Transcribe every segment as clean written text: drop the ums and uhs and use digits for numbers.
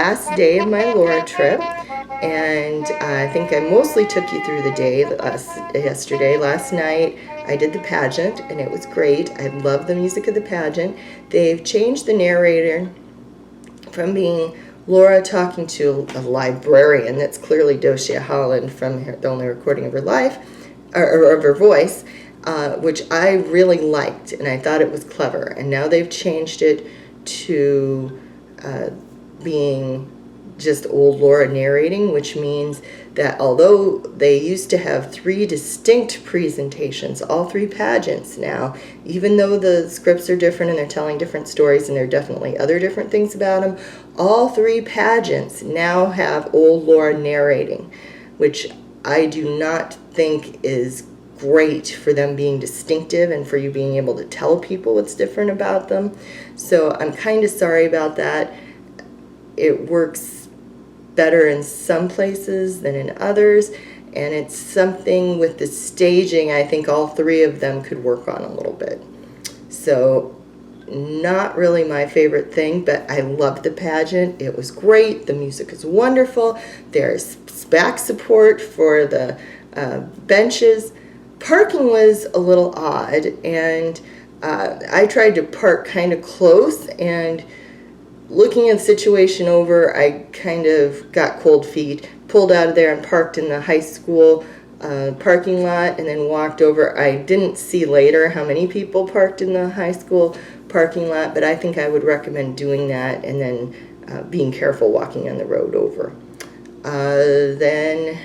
last day of my Laura trip, and I think I mostly took you through the day yesterday. Last night I did the pageant, and it was great. I love the music of the pageant. They've changed the narrator from being Laura talking to a librarian, that's clearly Doshia Holland from the only recording of her life, or of her voice, which I really liked, and I thought it was clever. And now they've changed it to being just old Laura narrating, which means that although they used to have 3 distinct presentations, all 3 pageants now, even though the scripts are different and they're telling different stories and there are definitely other different things about them, all 3 pageants now have old Laura narrating, which I do not think is great for them being distinctive and for you being able to tell people what's different about them. So I'm kind of sorry about that. It works better in some places than in others, and it's something with the staging I think all 3 of them could work on a little bit. So not really my favorite thing, but I loved the pageant. It was great. The music is wonderful. There's back support for the benches. Parking was a little odd, and I tried to park kind of close, and looking at the situation over, I kind of got cold feet, pulled out of there and parked in the high school parking lot, and then walked over. I didn't see later how many people parked in the high school parking lot, but I think I would recommend doing that and then being careful walking on the road over. Then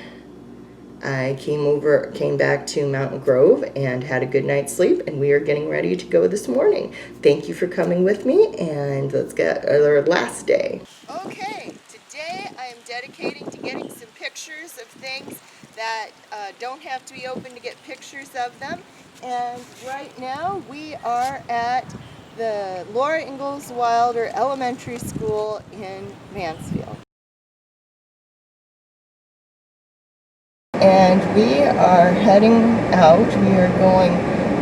I came back to Mountain Grove and had a good night's sleep, and we are getting ready to go this morning. Thank you for coming with me, and let's get our last day. Okay, today I am dedicating to getting some pictures of things that don't have to be open to get pictures of them. And right now we are at the Laura Ingalls Wilder Elementary School in Mansfield. And we are heading out. We are going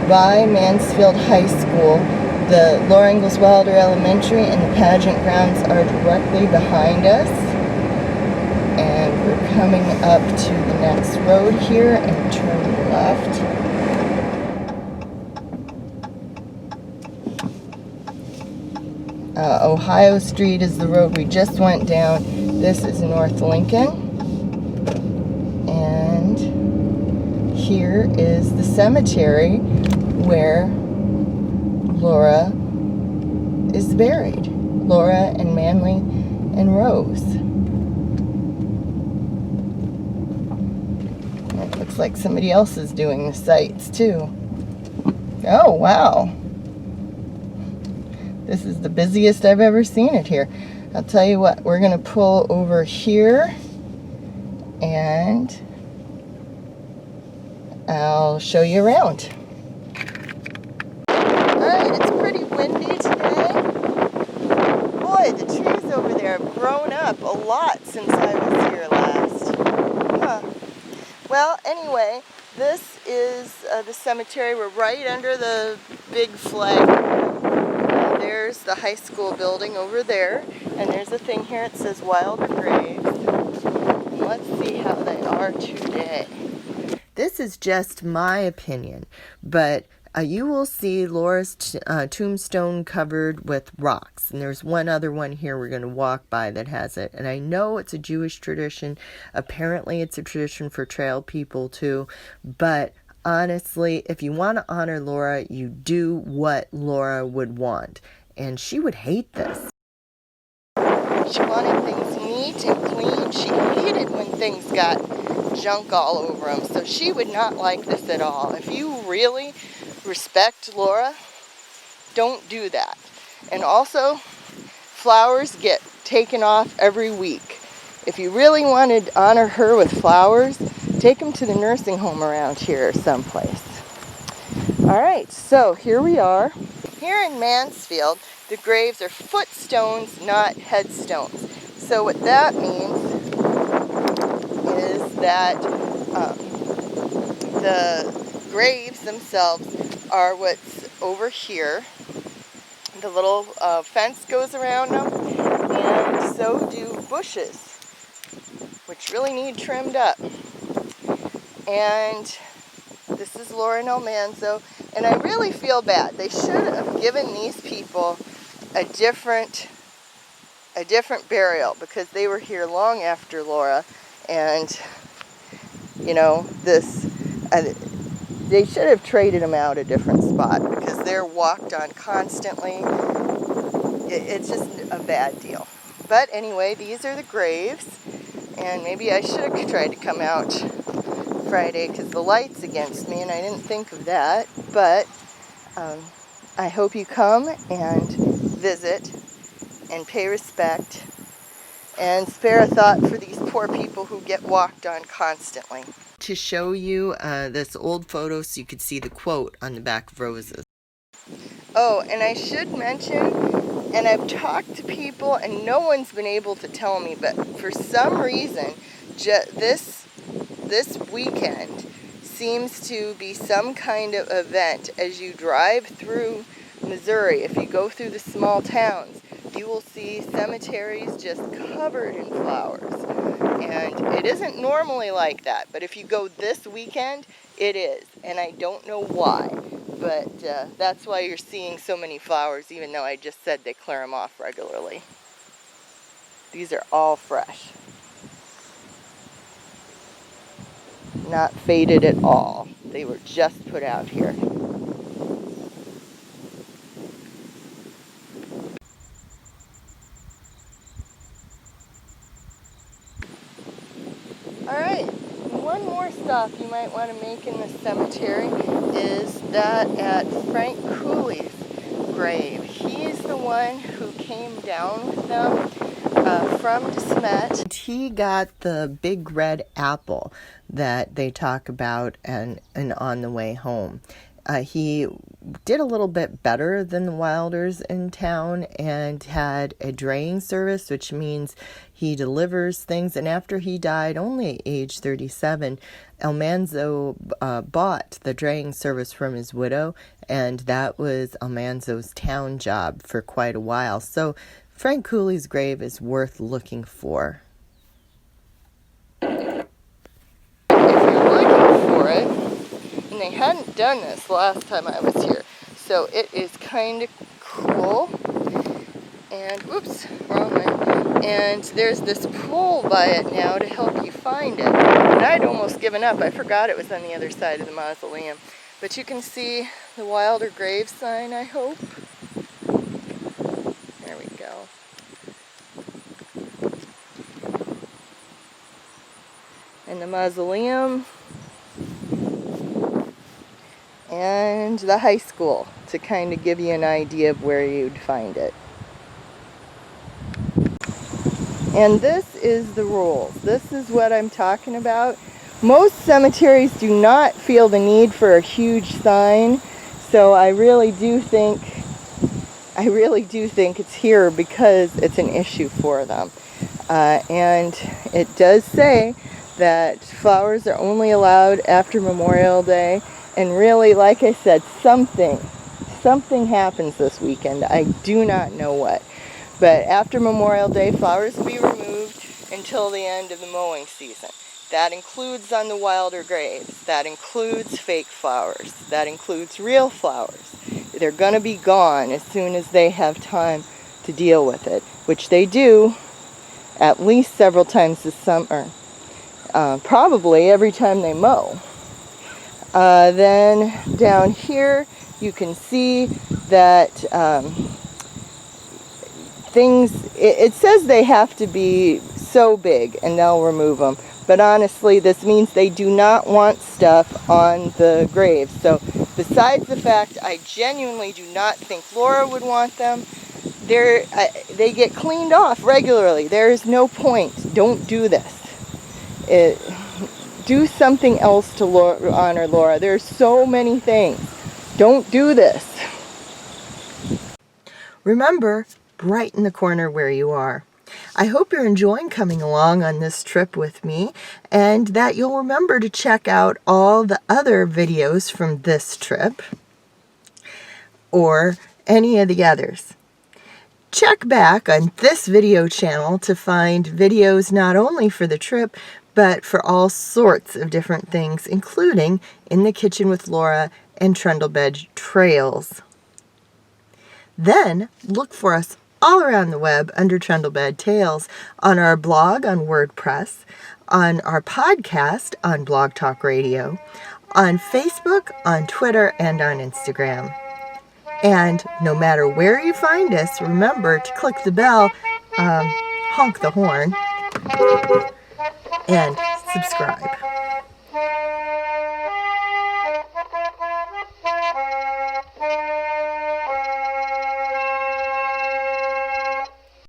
by Mansfield High School. The Laura Ingalls Wilder Elementary and the pageant grounds are directly behind us. And we're coming up to the next road here and turning left. Ohio Street is the road we just went down. This is North Lincoln. Here is the cemetery where Laura is buried. Laura and Manly and Rose. It looks like somebody else is doing the sights too. Oh, wow. This is the busiest I've ever seen it here. I'll tell you what, we're going to pull over here and I'll show you around. Alright, it's pretty windy today. Boy, the trees over there have grown up a lot since I was here last. Huh. Well, anyway, this is the cemetery. We're right under the big flag. There's the high school building over there, and there's a thing here that says Wilder Graves. And let's see how they are today. This is just my opinion, but you will see Laura's tombstone covered with rocks. And there's one other one here we're going to walk by that has it. And I know it's a Jewish tradition. Apparently it's a tradition for trail people too. But honestly, if you want to honor Laura, you do what Laura would want. And she would hate this. She wanted things neat and clean. She hated when things got junk all over them, so she would not like this at all. If you really respect Laura, don't do that. And also, flowers get taken off every week. If you really want to honor her with flowers, take them to the nursing home around here or someplace. Alright, so here we are. Here in Mansfield, the graves are footstones, not headstones. So what that means is that the graves themselves are what's over here. The little fence goes around them, and so do bushes, which really need trimmed up. And this is Laura and Almanzo, and I really feel bad. They should have given these people a different burial, because they were here long after Laura, and you know, they should have traded them out a different spot, because they're walked on constantly. It's just a bad deal. But anyway, these are the graves, and maybe I should have tried to come out Friday because the light's against me, and I didn't think of that. But I hope you come and visit and pay respect and spare a thought for these poor people who get walked on constantly. To show you this old photo so you could see the quote on the back of roses. Oh, and I should mention, and I've talked to people and no one's been able to tell me, but for some reason this weekend seems to be some kind of event. As you drive through Missouri, if you go through the small towns, you will see cemeteries just covered in flowers. And it isn't normally like that, but if you go this weekend, it is. And I don't know why, but that's why you're seeing so many flowers, even though I just said they clear them off regularly. These are all fresh. Not faded at all. They were just put out here. Alright, one more stop you might want to make in the cemetery is that at Frank Cooley's grave. He's the one who came down with them from DeSmet. He got the big red apple that they talk about and on the way home. He did a little bit better than the Wilders in town and had a draying service, which means he delivers things. And after he died, only at age 37, Almanzo bought the draying service from his widow, and that was Almanzo's town job for quite a while. So Frank Cooley's grave is worth looking for. If you're looking for it, and they hadn't done this last time I was here, so it is kind of cool. And whoops, wrong way. And there's this pole by it now to help you find it. And I'd almost given up. I forgot it was on the other side of the mausoleum. But you can see the Wilder grave sign, I hope. There we go. And the mausoleum. And the high school, to kind of give you an idea of where you'd find it. And this is the rules. This is what I'm talking about. Most cemeteries do not feel the need for a huge sign, so I really do think it's here because it's an issue for them. And it does say that flowers are only allowed after Memorial Day. And really, like I said, something happens this weekend. I do not know what. But after Memorial Day, flowers will be removed until the end of the mowing season. That includes on the Wilder graves. That includes fake flowers. That includes real flowers. They're going to be gone as soon as they have time to deal with it, which they do at least several times this summer. Probably every time they mow. Then down here you can see that it says they have to be so big and they'll remove them, but honestly this means they do not want stuff on the graves. So besides the fact I genuinely do not think Laura would want them, they get cleaned off regularly. There is no point. Don't do this. Do something else to honor Laura. There's so many things. Don't do this. Remember, brighten the corner where you are. I hope you're enjoying coming along on this trip with me, and that you'll remember to check out all the other videos from this trip or any of the others. Check back on this video channel to find videos not only for the trip, but for all sorts of different things, including In the Kitchen with Laura and Trundlebed Trails. Then look for us all around the web under Trundlebed Tales, on our blog on WordPress, on our podcast on Blog Talk Radio, on Facebook, on Twitter, and on Instagram. And no matter where you find us, remember to click the bell, honk the horn, and subscribe.